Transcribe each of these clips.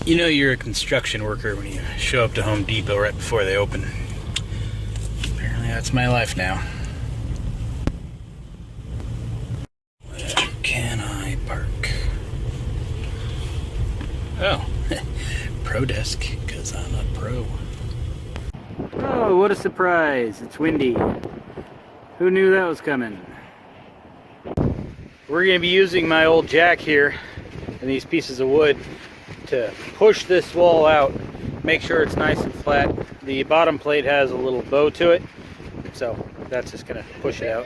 You know you're a construction worker when you show up to Home Depot right before they open. Apparently that's my life now. Where can I park? Oh, pro desk, because I'm a pro. Oh, what a surprise. It's windy. Who knew that was coming? We're going to be using my old jack here and these pieces of wood to push this wall out, make sure it's nice and flat. The bottom plate has a little bow to it, so that's just going to push it out.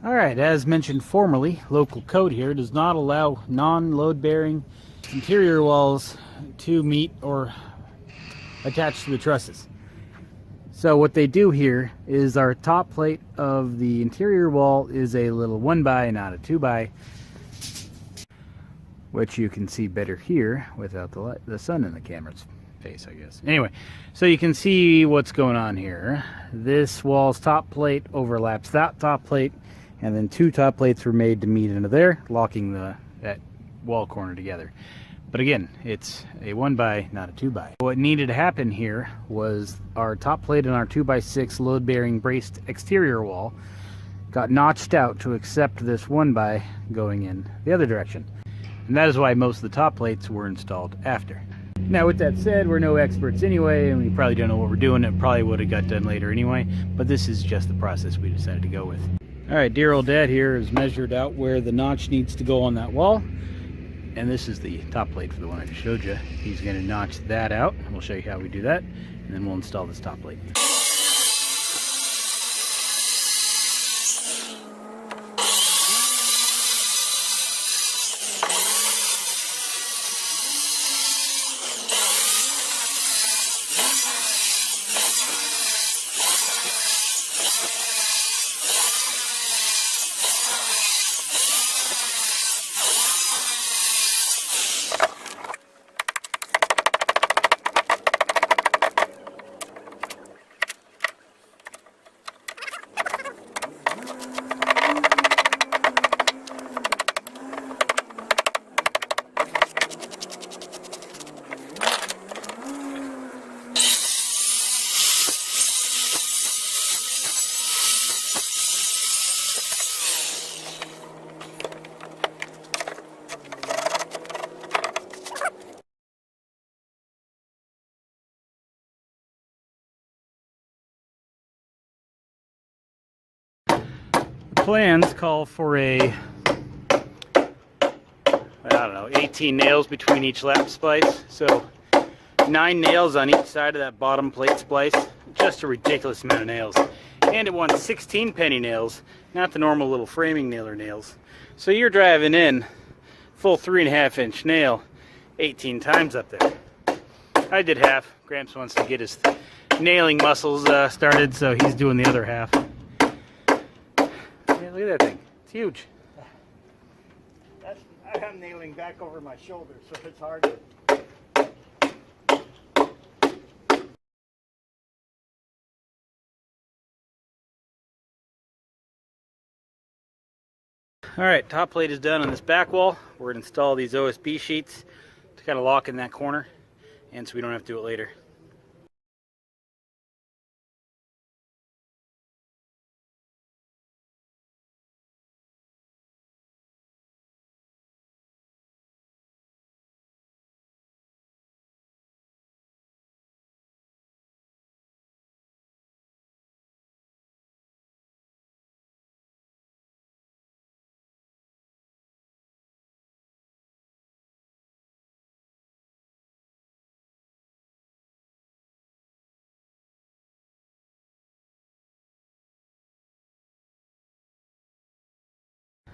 Alright, as mentioned formerly, local code here does not allow non-load bearing interior walls to meet or attach to the trusses. So what they do here is our top plate of the interior wall is a little 1x, not a 2x, which you can see better here without the sun in the camera's face, I guess. Anyway, so you can see what's going on here. This wall's top plate overlaps that top plate, and then two top plates were made to meet into there, locking that wall corner together. But again, it's a 1x, not a 2x. What needed to happen here was our top plate and our 2x6 load-bearing braced exterior wall got notched out to accept this 1x going in the other direction. And that is why most of the top plates were installed after. Now with that said, we're no experts anyway, and we probably don't know what we're doing. It probably would have got done later anyway, but this is just the process we decided to go with. Alright, dear old dad here has measured out where the notch needs to go on that wall. And this is the top plate for the one I just showed you. He's going to notch that out. We'll show you how we do that, and then we'll install this top plate. Plans call for I don't know, 18 nails between each lap splice. So 9 nails on each side of that bottom plate splice. Just a ridiculous amount of nails. And it wants 16 penny nails, not the normal little framing nailer nails. So you're driving in full 3.5 inch nail 18 times up there. I did half. Gramps wants to get his nailing muscles started, so he's doing the other half. Yeah, look at that thing. It's huge. I'm nailing back over my shoulder, so it's hard to... Alright, top plate is done on this back wall. We're going to install these OSB sheets to kind of lock in that corner, and so we don't have to do it later.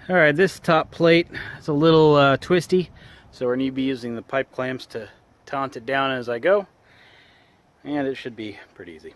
Alright, this top plate is a little twisty, so we're going to be using the pipe clamps to taunt it down as I go, and it should be pretty easy.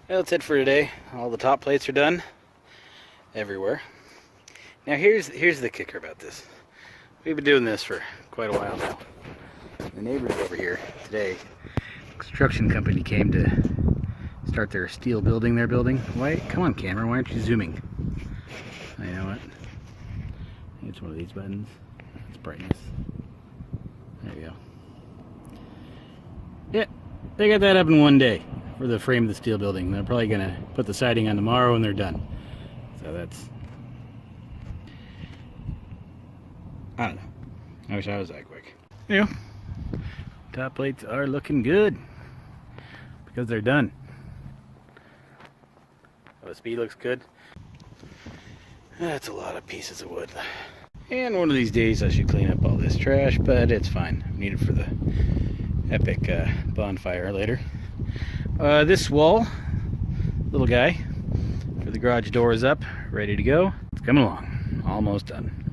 Well, that's it for today. All the top plates are done everywhere. Now here's the kicker about this. We've been doing this for quite a while now. The neighbors over here today, construction company came to start their steel building they're building. Why? Come on, camera. Why aren't you zooming? You know what? I think it's one of these buttons. It's brightness. There you go. Yeah, they got that up in one day for the frame of the steel building. They're probably gonna put the siding on tomorrow and they're done. So that's, I don't know. I wish I was that quick. Yeah. Top plates are looking good because they're done. Oh, the speed looks good. That's a lot of pieces of wood. And one of these days I should clean up all this trash, but it's fine. I need it for the epic bonfire later. This wall, little guy, for the garage door is up, ready to go. It's coming along, almost done.